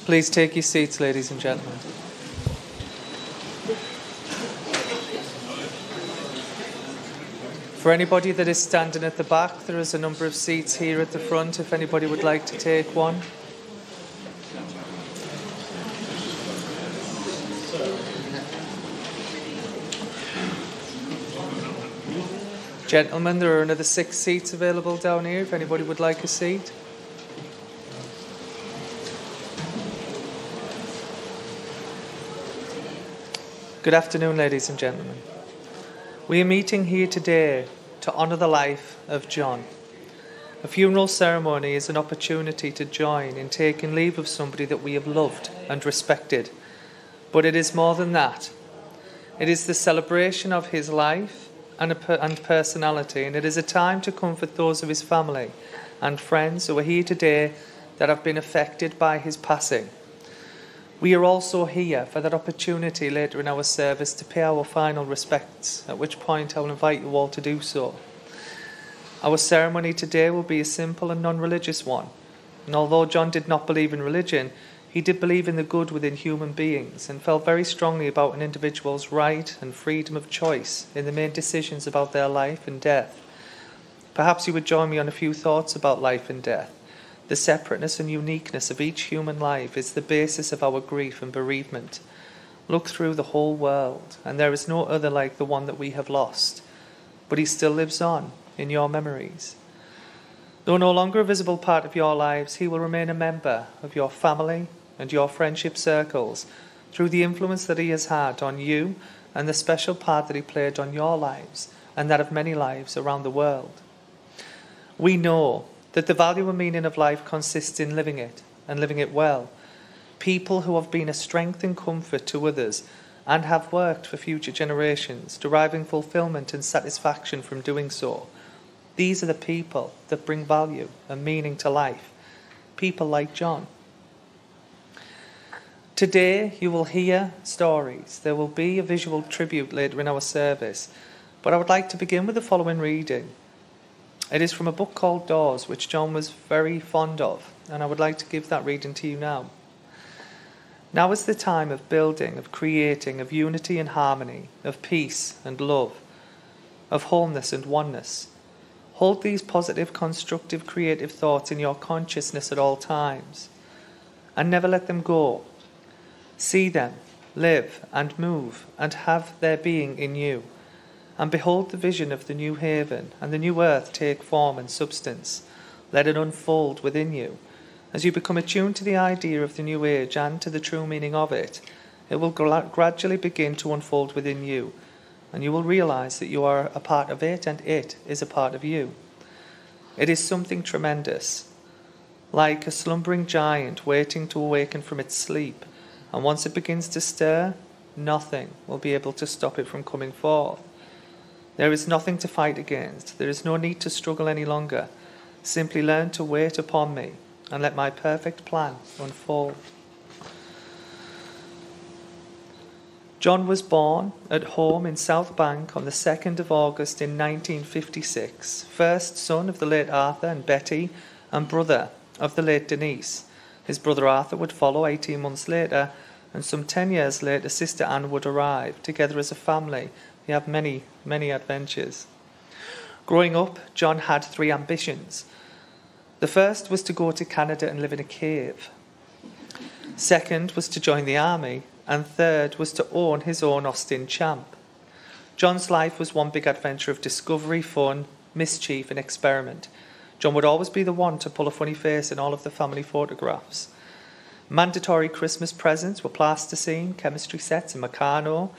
Please take your seats, ladies and gentlemen. For anybody that is standing at the back, there is a number of seats here at the front if anybody would like to take one. Gentlemen, there are another 6 seats available down here if anybody would like a seat. Good afternoon, ladies and gentlemen. We are meeting here today to honour the life of John. A funeral ceremony is an opportunity to join in taking leave of somebody that we have loved and respected. But it is more than that. It is the celebration of his life and personality, and it is a time to comfort those of his family and friends who are here today that have been affected by his passing. We are also here for that opportunity later in our service to pay our final respects, at which point I will invite you all to do so. Our ceremony today will be a simple and non-religious one, and although John did not believe in religion, he did believe in the good within human beings and felt very strongly about an individual's right and freedom of choice in the main decisions about their life and death. Perhaps you would join me on a few thoughts about life and death. The separateness and uniqueness of each human life is the basis of our grief and bereavement. Look through the whole world, and there is no other like the one that we have lost. But he still lives on in your memories. Though no longer a visible part of your lives, he will remain a member of your family and your friendship circles through the influence that he has had on you and the special part that he played on your lives and that of many lives around the world. We know that the value and meaning of life consists in living it and living it well. People who have been a strength and comfort to others and have worked for future generations, deriving fulfillment and satisfaction from doing so. These are the people that bring value and meaning to life. People like John. Today you will hear stories. There will be a visual tribute later in our service. But I would like to begin with the following reading. It is from a book called Doors, which John was very fond of, and I would like to give that reading to you now. Now is the time of building, of creating, of unity and harmony, of peace and love, of wholeness and oneness. Hold these positive, constructive, creative thoughts in your consciousness at all times, and never let them go. See them, live and move, and have their being in you. And behold the vision of the new haven and the new earth take form and substance. Let it unfold within you. As you become attuned to the idea of the new age and to the true meaning of it, it will gradually begin to unfold within you, and you will realize that you are a part of it and it is a part of you. It is something tremendous, like a slumbering giant waiting to awaken from its sleep, and once it begins to stir, nothing will be able to stop it from coming forth. There is nothing to fight against. There is no need to struggle any longer. Simply learn to wait upon me and let my perfect plan unfold. John was born at home in South Bank on the 2nd of August in 1956, first son of the late Arthur and Betty and brother of the late Denise. His brother Arthur would follow 18 months later, and some 10 years later Sister Anne would arrive. Together as a family, they have many, many adventures. Growing up, John had 3 ambitions. The first was to go to Canada and live in a cave. Second was to join the army, and third was to own his own Austin Champ. John's life was one big adventure of discovery, fun, mischief and experiment. John would always be the one to pull a funny face in all of the family photographs. Mandatory Christmas presents were plasticine, chemistry sets and Meccano.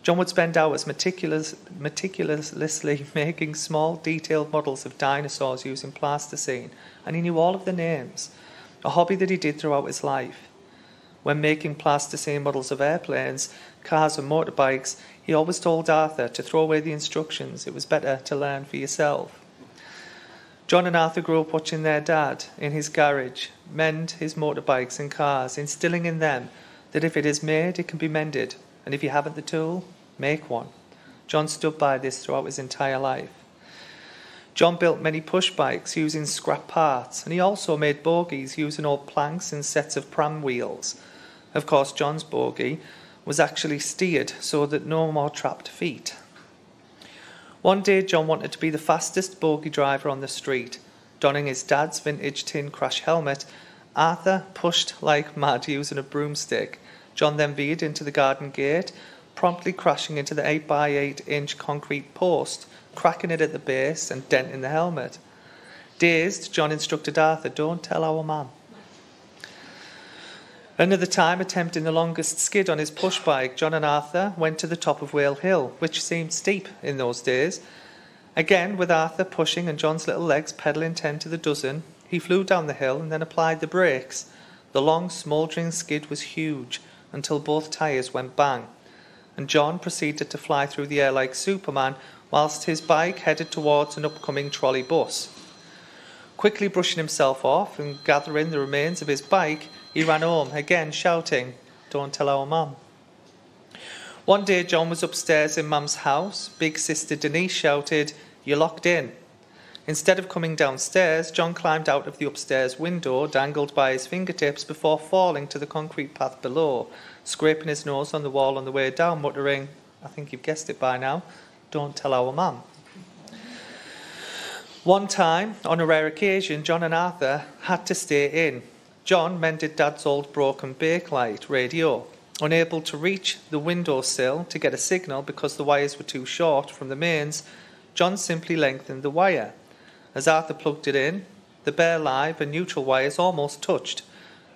John would spend hours meticulously making small, detailed models of dinosaurs using plasticine, and he knew all of the names, a hobby that he did throughout his life. When making plasticine models of airplanes, cars and motorbikes, he always told Arthur to throw away the instructions. It was better to learn for yourself. John and Arthur grew up watching their dad, in his garage, mend his motorbikes and cars, instilling in them that if it is made, it can be mended, and if you haven't the tool, make one. John stood by this throughout his entire life. John built many push bikes using scrap parts, and he also made bogies using old planks and sets of pram wheels. Of course, John's bogie was actually steered so that no more trapped feet. One day, John wanted to be the fastest bogie driver on the street. Donning his dad's vintage tin crash helmet, Arthur pushed like mad using a broomstick. John then veered into the garden gate, promptly crashing into the 8x8-inch concrete post, cracking it at the base and denting the helmet. Dazed, John instructed Arthur, "Don't tell our mum." Another time, attempting the longest skid on his push bike, John and Arthur went to the top of Whale Hill, which seemed steep in those days. Again, with Arthur pushing and John's little legs pedalling 10 to the dozen, he flew down the hill and then applied the brakes. The long, smouldering skid was huge until both tyres went bang, and John proceeded to fly through the air like Superman whilst his bike headed towards an upcoming trolley bus. Quickly brushing himself off and gathering the remains of his bike, he ran home, again shouting, "Don't tell our mum." One day, John was upstairs in Mum's house. Big sister Denise shouted, "You're locked in." Instead of coming downstairs, John climbed out of the upstairs window, dangled by his fingertips, before falling to the concrete path below, scraping his nose on the wall on the way down, muttering, I think you've guessed it by now, "Don't tell our mum." One time, on a rare occasion, John and Arthur had to stay in. John mended Dad's old broken Bakelite radio. Unable to reach the windowsill to get a signal because the wires were too short from the mains, John simply lengthened the wire. As Arthur plugged it in, the bare live and neutral wires almost touched.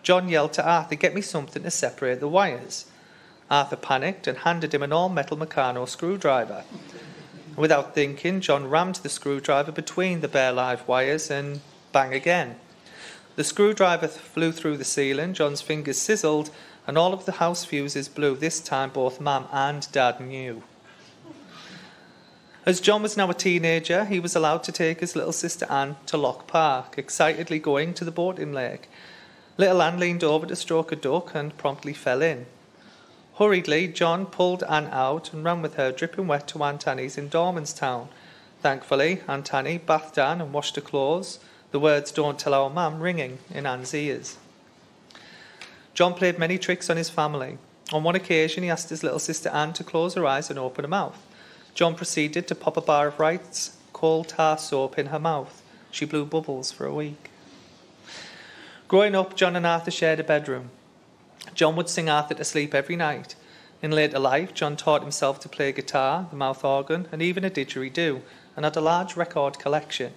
John yelled to Arthur, "Get me something to separate the wires." Arthur panicked and handed him an all-metal Meccano screwdriver. Without thinking, John rammed the screwdriver between the bare live wires and bang again. The screwdriver flew through the ceiling, John's fingers sizzled, and all of the house fuses blew. This time both Mum and Dad knew. As John was now a teenager, he was allowed to take his little sister Anne to Loch Park, excitedly going to the boating lake. Little Anne leaned over to stroke a duck and promptly fell in. Hurriedly, John pulled Anne out and ran with her, dripping wet, to Aunt Annie's in Dormanstown. Thankfully, Aunt Annie bathed Anne and washed her clothes, the words "Don't tell our mum" ringing in Anne's ears. John played many tricks on his family. On one occasion, he asked his little sister Anne to close her eyes and open her mouth. John proceeded to pop a bar of Wright's coal tar soap in her mouth. She blew bubbles for a week. Growing up, John and Arthur shared a bedroom. John would sing Arthur to sleep every night. In later life, John taught himself to play guitar, the mouth organ, and even a didgeridoo, and had a large record collection.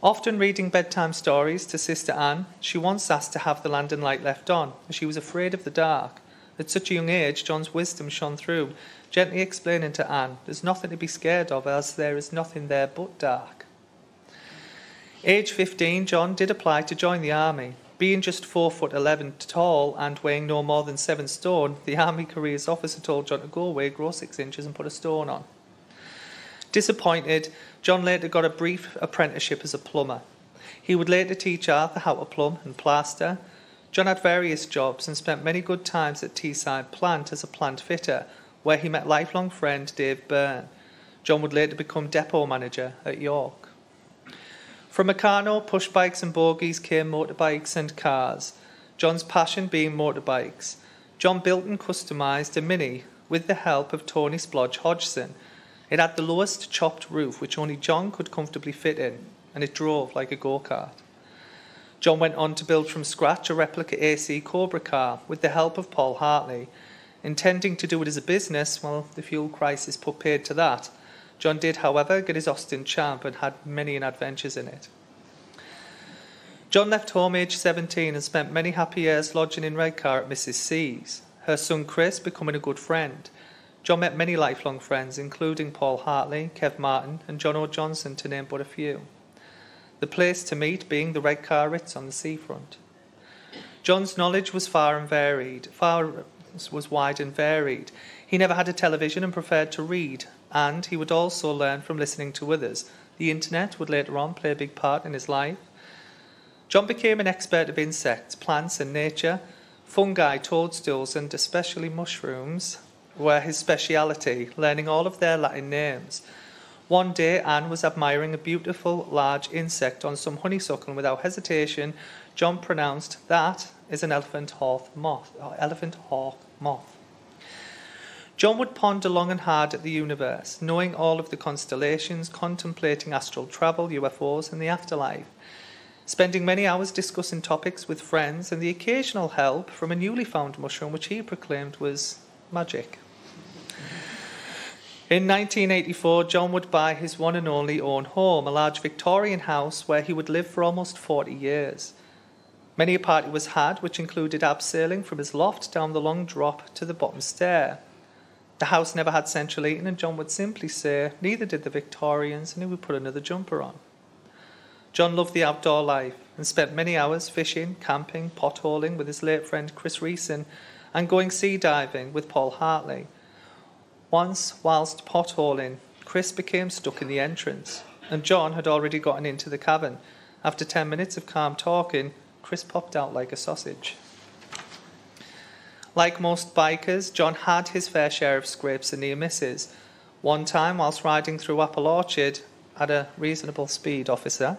Often reading bedtime stories to Sister Anne, she once asked to have the lantern light left on, as she was afraid of the dark. At such a young age, John's wisdom shone through, gently explaining to Anne, "There's nothing to be scared of, as there is nothing there but dark." Age 15, John did apply to join the army. Being just 4'11" tall and weighing no more than 7 stone, the Army Careers Officer told John to go away, grow 6 inches and put a stone on. Disappointed, John later got a brief apprenticeship as a plumber. He would later teach Arthur how to plumb and plaster. John had various jobs and spent many good times at Teesside Plant as a plant fitter, where he met lifelong friend Dave Byrne. John would later become depot manager at York. From Meccano, push bikes and bogies came motorbikes and cars, John's passion being motorbikes. John built and customised a Mini with the help of Tony Splodge Hodgson. It had the lowest chopped roof, which only John could comfortably fit in, and it drove like a go-kart. John went on to build from scratch a replica AC Cobra car with the help of Paul Hartley. Intending to do it as a business, well, the fuel crisis put paid to that. John did, however, get his Austin Champ and had many adventures in it. John left home aged 17 and spent many happy years lodging in Redcar at Mrs. C's, her son Chris becoming a good friend. John met many lifelong friends, including Paul Hartley, Kev Martin and John O. Johnson, to name but a few. The place to meet being the Redcar Ritz on the seafront. John's knowledge was wide and varied. He never had a television and preferred to read, and he would also learn from listening to others. The internet would later on play a big part in his life. John became an expert of insects, plants and nature. Fungi, toadstools and especially mushrooms were his speciality, learning all of their Latin names. One day, Anne was admiring a beautiful large insect on some honeysuckle, and without hesitation, John pronounced, "That is an elephant hawk moth." John would ponder long and hard at the universe, knowing all of the constellations, contemplating astral travel, UFOs, and the afterlife, spending many hours discussing topics with friends and the occasional help from a newly found mushroom which he proclaimed was magic. In 1984, John would buy his one and only own home, a large Victorian house where he would live for almost 40 years. Many a party was had, which included abseiling from his loft down the long drop to the bottom stair. The house never had central heating, and John would simply say, neither did the Victorians, and he would put another jumper on. John loved the outdoor life and spent many hours fishing, camping, potholing with his late friend Chris Reeson, and going sea diving with Paul Hartley. Once, whilst potholing, Chris became stuck in the entrance, and John had already gotten into the cabin. After 10 minutes of calm talking, Chris popped out like a sausage. Like most bikers, John had his fair share of scrapes and near misses. One time, whilst riding through Apple Orchard at a reasonable speed, officer,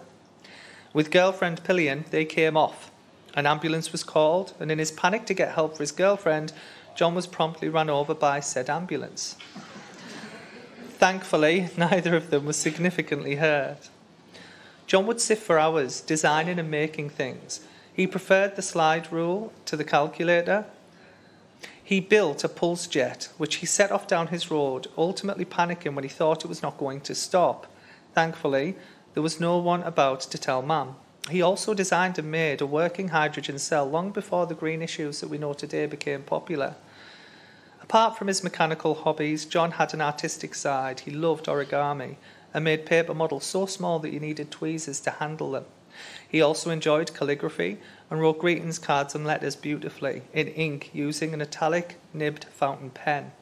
with girlfriend Pillion, they came off. An ambulance was called, and in his panic to get help for his girlfriend, John was promptly run over by said ambulance. Thankfully, neither of them was significantly hurt. John would sit for hours designing and making things. He preferred the slide rule to the calculator. He built a pulse jet, which he set off down his road, ultimately panicking when he thought it was not going to stop. Thankfully, there was no one about to tell Mum. He also designed and made a working hydrogen cell long before the green issues that we know today became popular. Apart from his mechanical hobbies, John had an artistic side. He loved origami and made paper models so small that you needed tweezers to handle them. He also enjoyed calligraphy and wrote greetings cards and letters beautifully in ink using an italic nibbed fountain pen.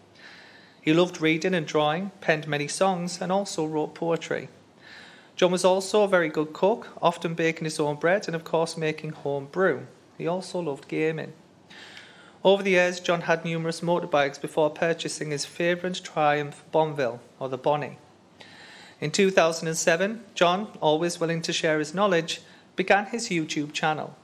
He loved reading and drawing, penned many songs, and also wrote poetry. John was also a very good cook, often baking his own bread and of course making home brew. He also loved gaming. Over the years, John had numerous motorbikes before purchasing his favourite Triumph Bonneville, or the Bonnie. In 2007, John, always willing to share his knowledge, began his YouTube channel.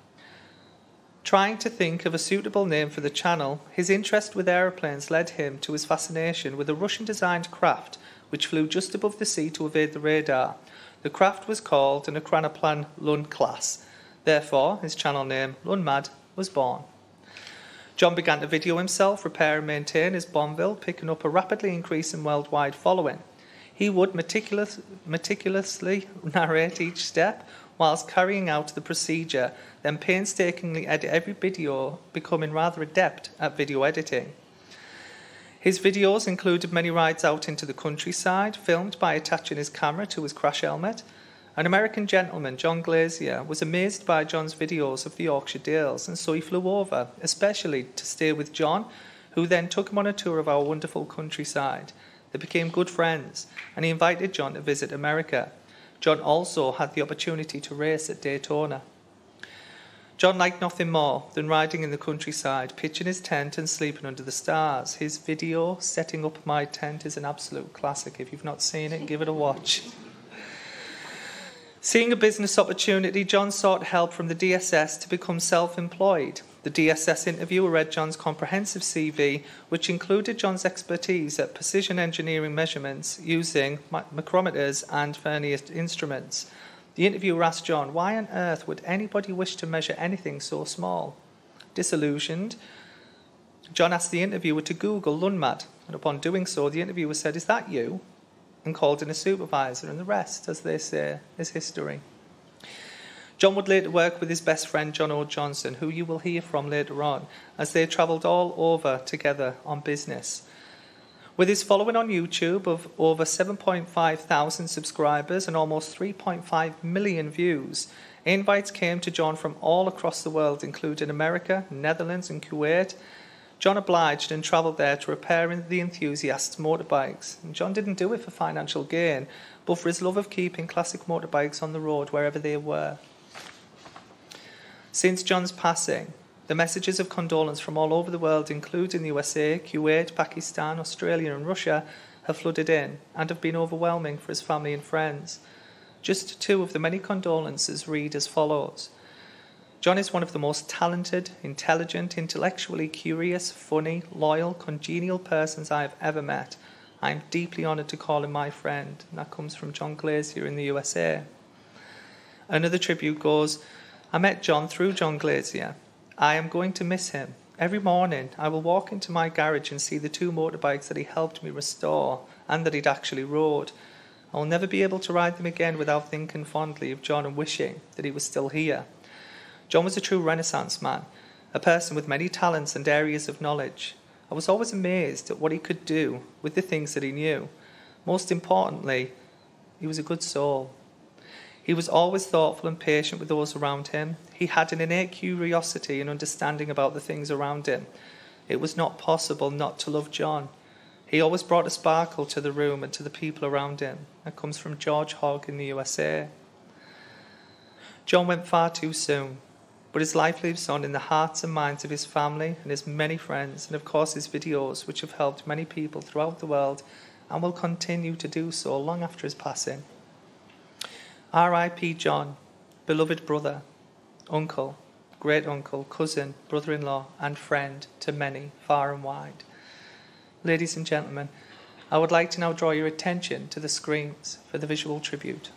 Trying to think of a suitable name for the channel, his interest with aeroplanes led him to his fascination with a Russian-designed craft which flew just above the sea to evade the radar. The craft was called an Ekranoplan Lun class. Therefore, his channel name, Lunmad, was born. John began to video himself, repair and maintain his Bonneville, picking up a rapidly increasing worldwide following. He would meticulously narrate each step whilst carrying out the procedure, then painstakingly edit every video, becoming rather adept at video editing. His videos included many rides out into the countryside, filmed by attaching his camera to his crash helmet. An American gentleman, John Glazier, was amazed by John's videos of the Yorkshire Dales, and so he flew over, especially to stay with John, who then took him on a tour of our wonderful countryside. They became good friends, and he invited John to visit America. John also had the opportunity to race at Daytona. John liked nothing more than riding in the countryside, pitching his tent and sleeping under the stars. His video, Setting Up My Tent, is an absolute classic. If you've not seen it, give it a watch. Seeing a business opportunity, John sought help from the DSS to become self-employed. The DSS interviewer read John's comprehensive CV, which included John's expertise at precision engineering measurements using micrometers and vernier instruments. The interviewer asked John, why on earth would anybody wish to measure anything so small? Disillusioned, John asked the interviewer to Google Lunmad, and upon doing so, the interviewer said, "Is that you?" and called in a supervisor, and the rest, as they say, is history. John would later work with his best friend John O. Johnson, who you will hear from later on, as they travelled all over together on business. With his following on YouTube of over 7.5 thousand subscribers and almost 3.5 million views, invites came to John from all across the world, including America, Netherlands and Kuwait. John obliged and travelled there to repair the enthusiasts' motorbikes. And John didn't do it for financial gain, but for his love of keeping classic motorbikes on the road wherever they were. Since John's passing, the messages of condolence from all over the world, including the USA, Kuwait, Pakistan, Australia and Russia, have flooded in and have been overwhelming for his family and friends. Just two of the many condolences read as follows. John is one of the most talented, intelligent, intellectually curious, funny, loyal, congenial persons I have ever met. I am deeply honoured to call him my friend. And that comes from John Glazier in the USA. Another tribute goes, I met John through John Glazier. I am going to miss him. Every morning I will walk into my garage and see the two motorbikes that he helped me restore and that he'd actually rode. I will never be able to ride them again without thinking fondly of John and wishing that he was still here. John was a true Renaissance man, a person with many talents and areas of knowledge. I was always amazed at what he could do with the things that he knew. Most importantly, he was a good soul. He was always thoughtful and patient with those around him. He had an innate curiosity and understanding about the things around him. It was not possible not to love John. He always brought a sparkle to the room and to the people around him. That comes from George Hogg in the USA. John went far too soon, but his life lives on in the hearts and minds of his family and his many friends, and of course his videos, which have helped many people throughout the world and will continue to do so long after his passing. R.I.P. John, beloved brother, uncle, great-uncle, cousin, brother-in-law and friend to many, far and wide. Ladies and gentlemen, I would like to now draw your attention to the screens for the visual tribute.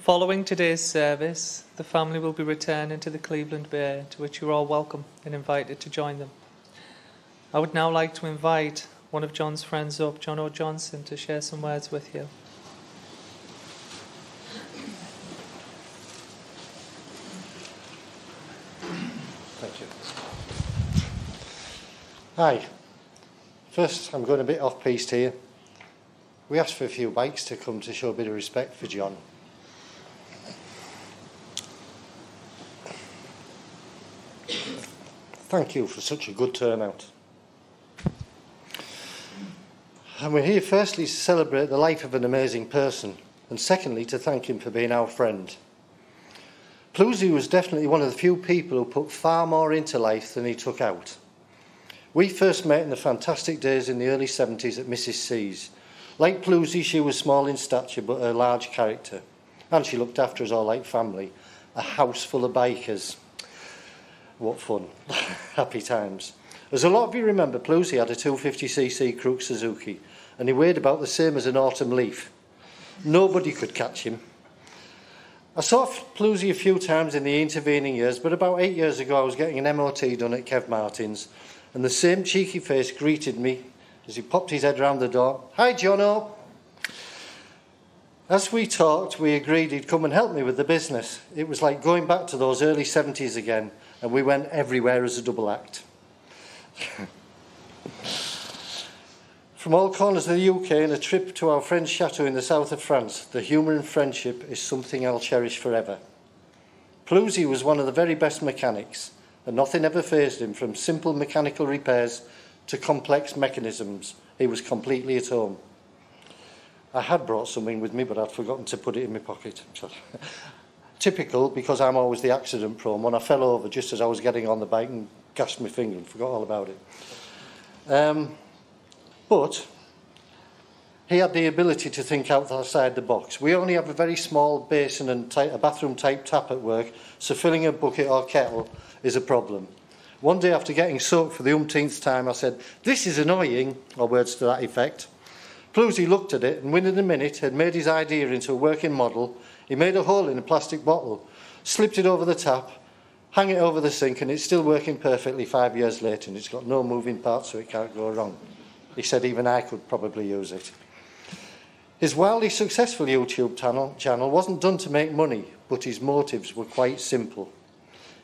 Following today's service, the family will be returning to the Cleveland Bay, to which you're all welcome and invited to join them. I would now like to invite one of John's friends up, John O. Johnson, to share some words with you. Thank you. Hi. First, I'm going a bit off-piste here. We asked for a few bikes to come to show a bit of respect for John. Thank you for such a good turnout. And we're here firstly to celebrate the life of an amazing person, and secondly to thank him for being our friend. Plusey was definitely one of the few people who put far more into life than he took out. We first met in the fantastic days in the early 70s at Mrs. C's. Like Plusey, she was small in stature but a large character, and she looked after us all like family. A house full of bikers. What fun. Happy times. As a lot of you remember, Plusey had a 250cc Crook Suzuki, and he weighed about the same as an autumn leaf. Nobody could catch him. I saw Plusey a few times in the intervening years, but about 8 years ago I was getting an MOT done at Kev Martin's, and the same cheeky face greeted me as he popped his head round the door. "Hi, Jono." As we talked, we agreed he'd come and help me with the business. It was like going back to those early 70s again, and we went everywhere as a double act. From all corners of the UK and a trip to our friend's chateau in the south of France, the humour and friendship is something I'll cherish forever. Plusey was one of the very best mechanics, and nothing ever fazed him, from simple mechanical repairs to complex mechanisms. He was completely at home. I had brought something with me, but I'd forgotten to put it in my pocket. Typical, because I'm always the accident prone. When I fell over just as I was getting on the bike and gashed my finger and forgot all about it. But he had the ability to think outside the box. We only have a very small basin and a bathroom-type tap at work, so filling a bucket or kettle is a problem. One day, after getting soaked for the umpteenth time, I said, "This is annoying," or words to that effect. Plusey looked at it and within a minute had made his idea into a working model. He made a hole in a plastic bottle, slipped it over the tap, hung it over the sink, and it's still working perfectly 5 years later, and it's got no moving parts, so it can't go wrong. He said even I could probably use it. His wildly successful YouTube channel wasn't done to make money, but his motives were quite simple.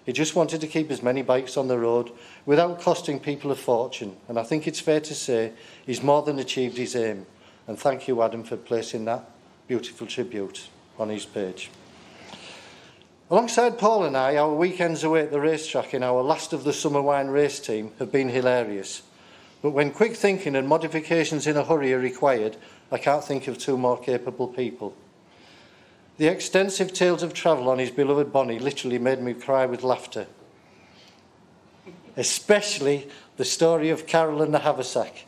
He just wanted to keep as many bikes on the road without costing people a fortune, and I think it's fair to say he's more than achieved his aim. And thank you, Adam, for placing that beautiful tribute on his page. Alongside Paul and I, our weekends away at the racetrack in our last of the summer wine race team have been hilarious. But when quick thinking and modifications in a hurry are required, I can't think of two more capable people. The extensive tales of travel on his beloved Bonnie literally made me cry with laughter. Especially the story of Carol and the haversack,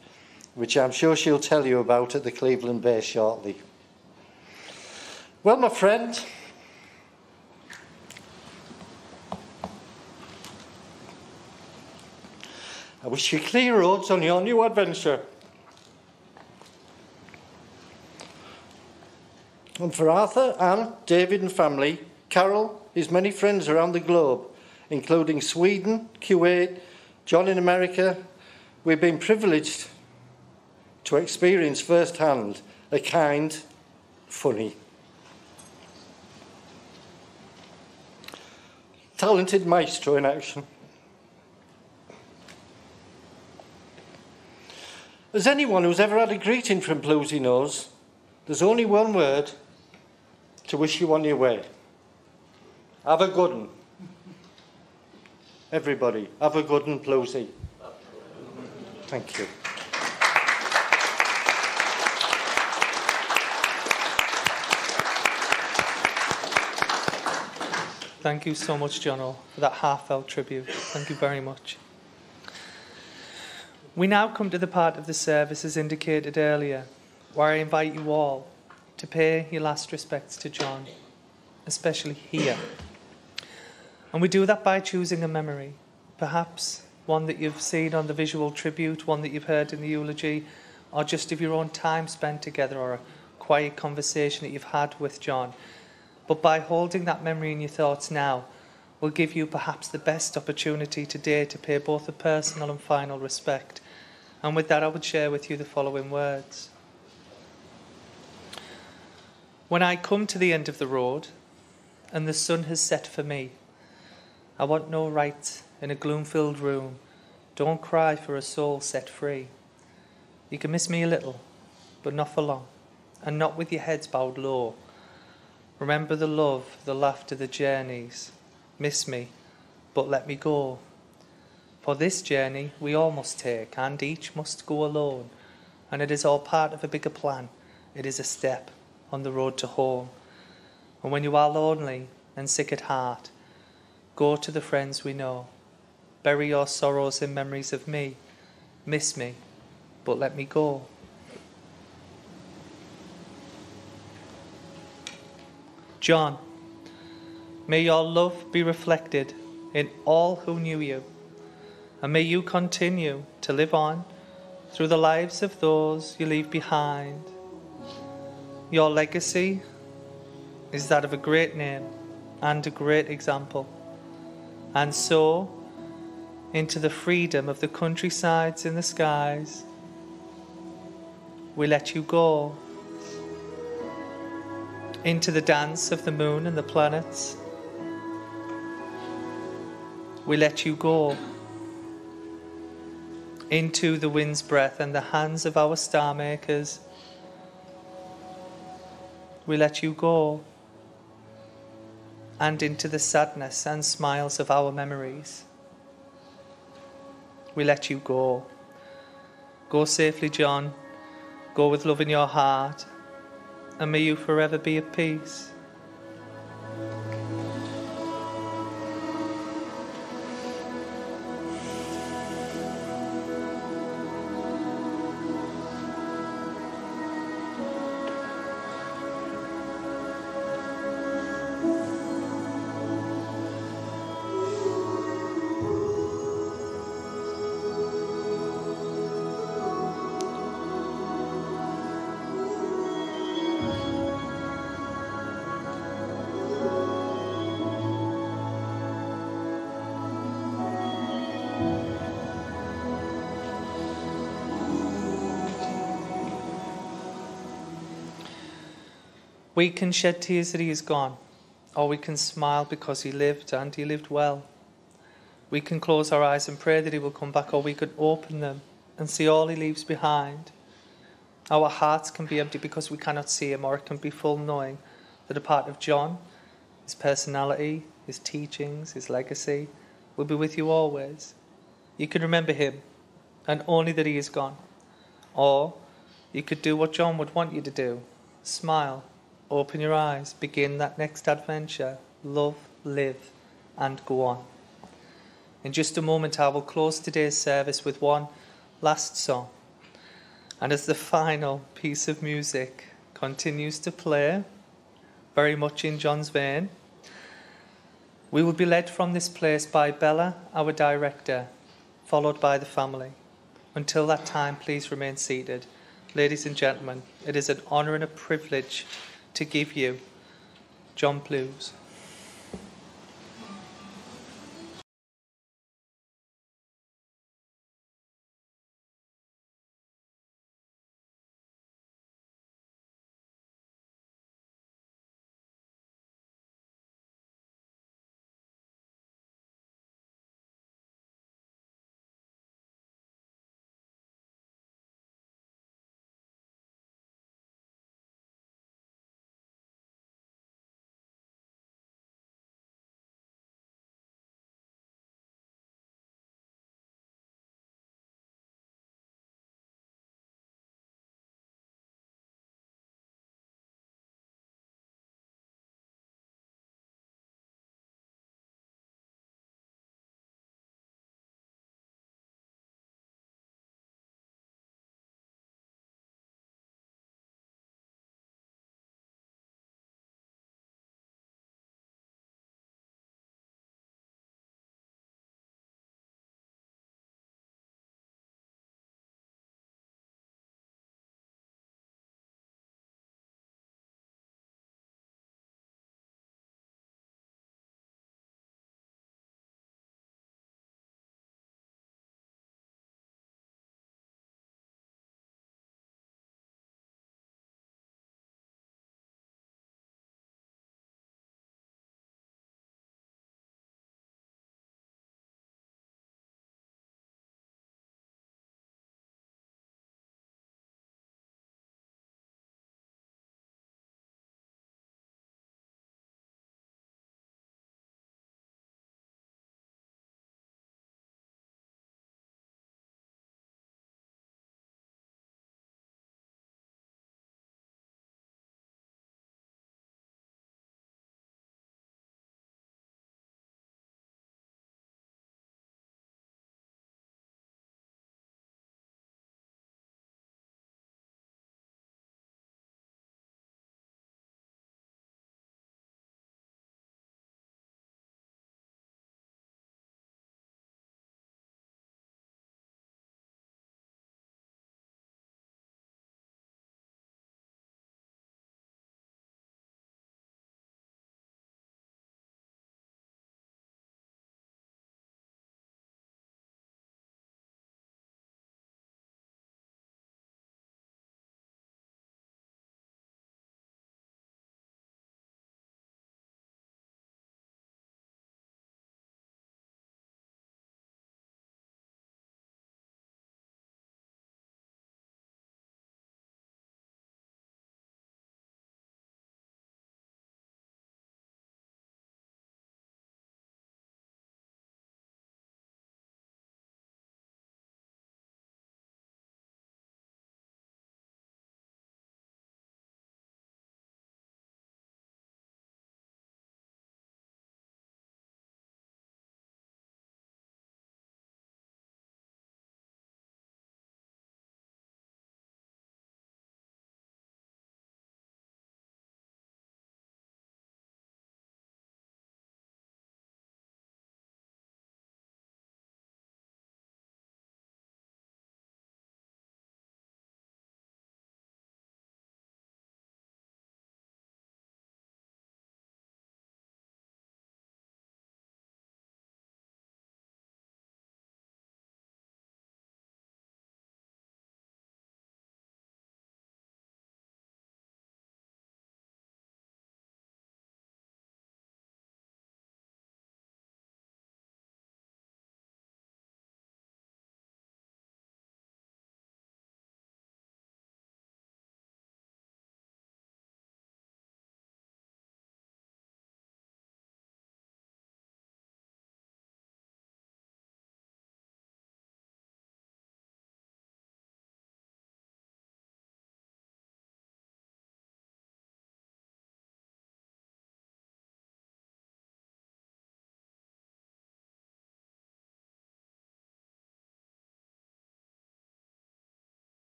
which I'm sure she'll tell you about at the Cleveland Bay shortly. Well, my friend, I wish you clear roads on your new adventure. And for Arthur, Anne, David and family, Carol, his many friends around the globe, including Sweden, Kuwait, John in America, we've been privileged to experience firsthand a kind, funny, talented maestro in action. As anyone who's ever had a greeting from Plusey knows, there's only one word to wish you on your way. Have a good one. Everybody, have a good one, Plusey. Thank you. Thank you so much, Jono, for that heartfelt tribute. Thank you very much. We now come to the part of the service as indicated earlier, where I invite you all to pay your last respects to John, especially here. And we do that by choosing a memory, perhaps one that you've seen on the visual tribute, one that you've heard in the eulogy, or just of your own time spent together, or a quiet conversation that you've had with John. But by holding that memory in your thoughts now will give you perhaps the best opportunity today to pay both a personal and final respect. And with that, I would share with you the following words. When I come to the end of the road and the sun has set for me, I want no right in a gloom-filled room. Don't cry for a soul set free. You can miss me a little, but not for long, and not with your heads bowed low. Remember the love, the laughter, the journeys. Miss me, but let me go. For this journey we all must take, and each must go alone. And it is all part of a bigger plan. It is a step on the road to home. And when you are lonely and sick at heart, go to the friends we know. Bury your sorrows in memories of me. Miss me, but let me go. John, may your love be reflected in all who knew you, and may you continue to live on through the lives of those you leave behind. Your legacy is that of a great name and a great example, and so into the freedom of the countrysides and the skies we let you go, into the dance of the moon and the planets we let you go, into the wind's breath and the hands of our star makers we let you go, and into the sadness and smiles of our memories we let you go. Go safely, John. Go with love in your heart, and may you forever be at peace. We can shed tears that he is gone, or we can smile because he lived, and he lived well. We can close our eyes and pray that he will come back, or we can open them and see all he leaves behind. Our hearts can be empty because we cannot see him, or it can be full knowing that a part of John, his personality, his teachings, his legacy, will be with you always. You can remember him, and only that he is gone. Or you could do what John would want you to do. Smile. Open your eyes, begin that next adventure, love, live, and go on. In just a moment, I will close today's service with one last song. And as the final piece of music continues to play, very much in John's vein, we will be led from this place by Bella, our director, followed by the family. Until that time, please remain seated. Ladies and gentlemen, it is an honour and a privilege to give you John Blues.